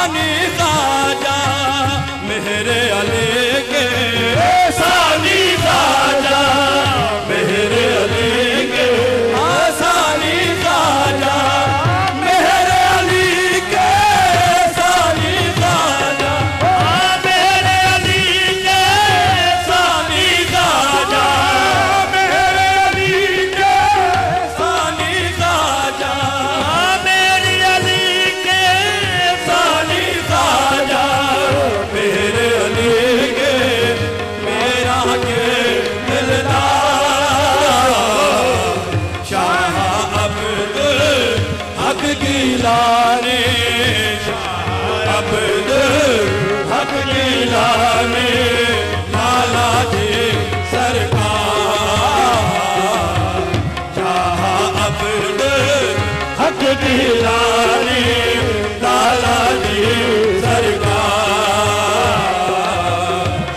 सानी ख्वाजा मेरे अली के, सानी ख्वाजा मेरे अली के, सानी ख्वाजा मेरे अली के, सानी ख्वाजा मेरे अली के, सानी ख्वाजा मेरे अली के, सानी ख्वाजा मेरे अली के, सानी ख्वाजा मेरे अली के, मेरा के दिलदार शाह अब्दुल हक गिलानी, शाह अब्दुल हक गिलानी, लाला जी सरकार शाह अब्दुल हक गिलानी, लाला जी सरकार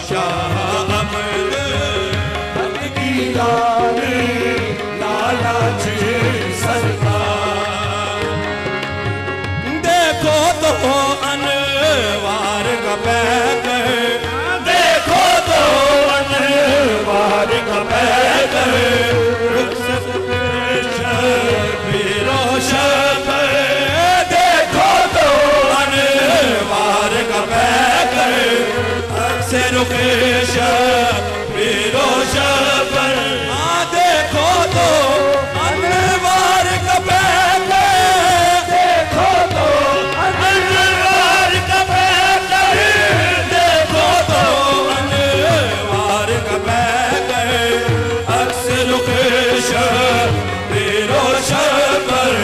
शाह अब्दुल हक गिलानी, लाला जी सरकार। देखो तो अनवार का बैग, देखो तो अनवार का बैग, देखो तो अनवार का बैग, से रुकेश बिरोश पर, देखो तो अनवार का बैग, देखो तो अनवार का बैग, देखो तो अनवार का बैग, अक्सर रुकेश बिरोश पर,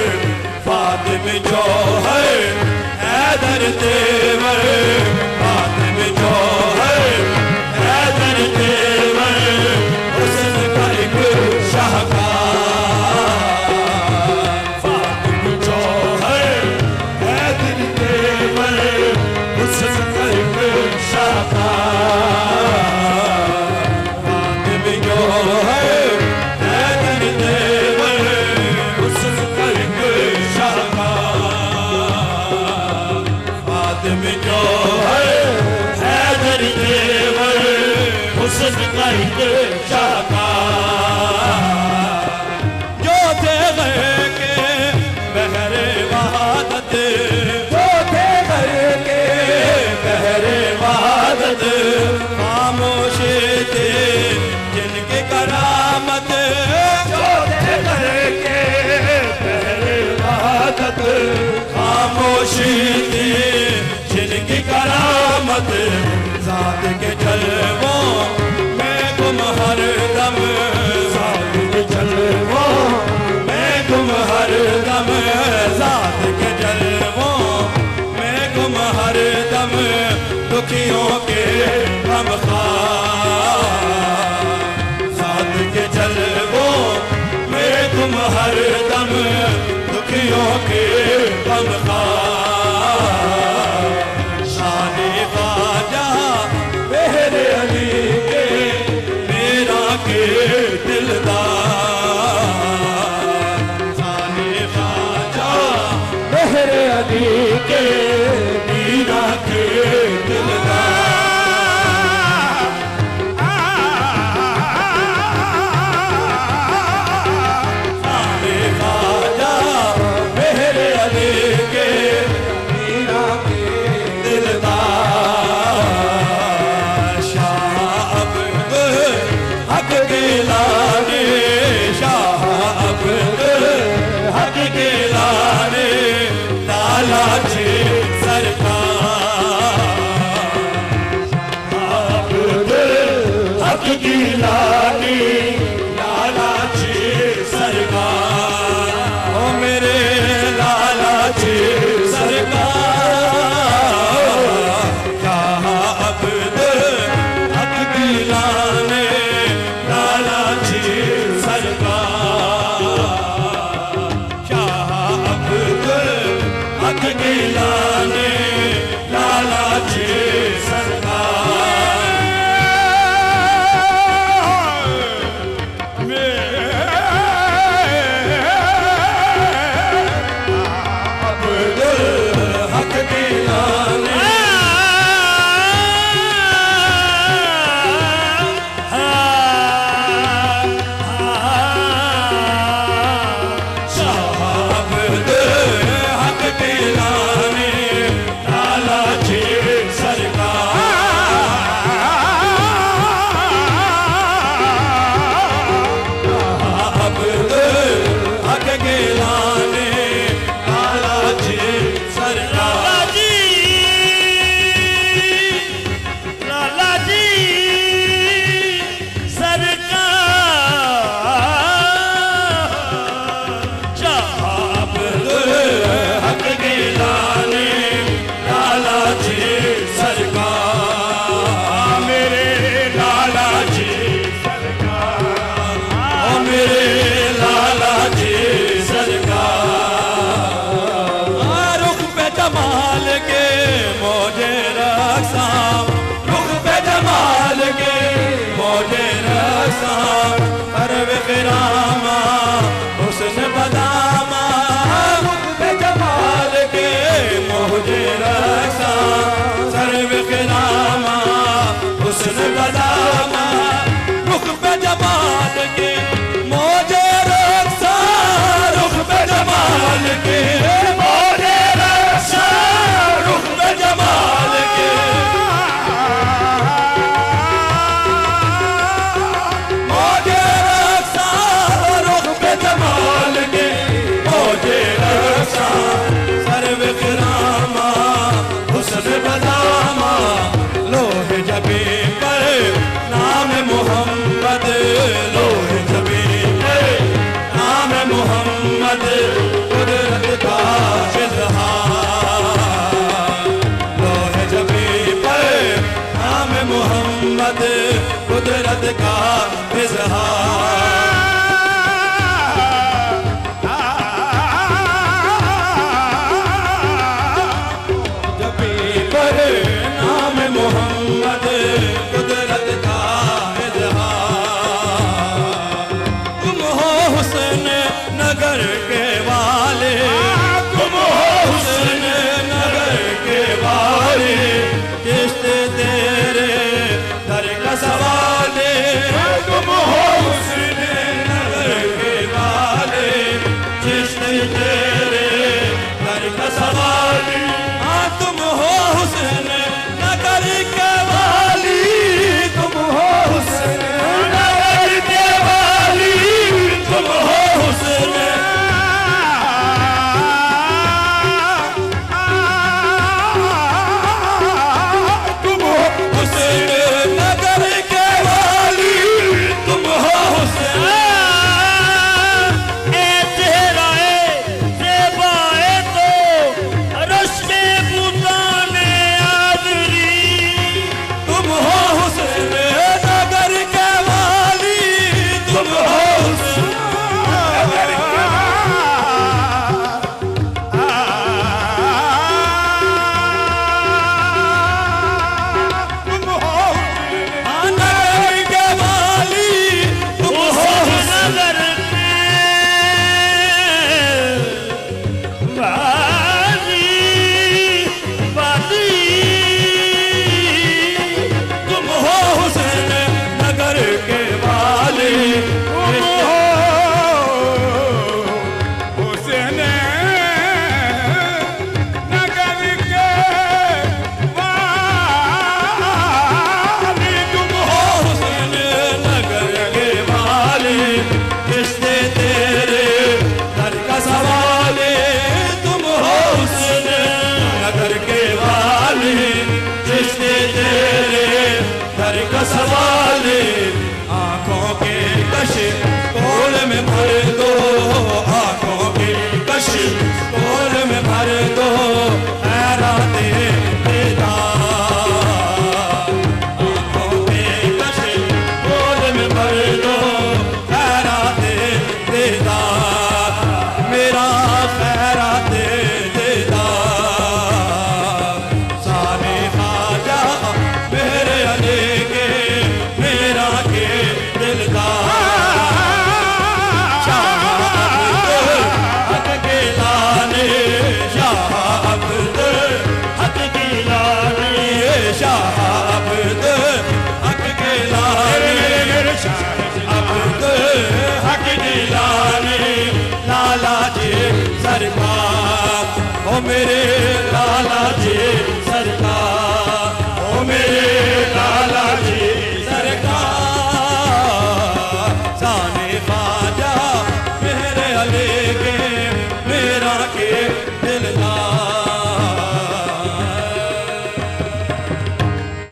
फातिमे जो है हैदर तेवर, फातिमे जो है हैदर तेवर, हुस्न का एक शाहकार, फातिमे जो है हैदर तेवर, हुस्न का एक शाहकार, फातिमे जो है हैदर तेवर, हुस्न का एक शाहकार, फातिमे जो है हैदर तेवर, हुस्न का एक शाहकार, जो थे गए के बहरे वहादत, जो थे गए के बहरे वहादत, खामोशी थे जिनकी करामत, जो थे गए के बहरे वहादत, खामोशी थी जिनकी करामत, ज़ात के जलवों में गुम हर दम, ज़ात के जलवों में गुम हर दम, ज़ात के जलवों में गुम हर दम, दुखियों के गमख़ार, ज़ात के जलवों में गुम हर दम, दुखियों के गमख़ार।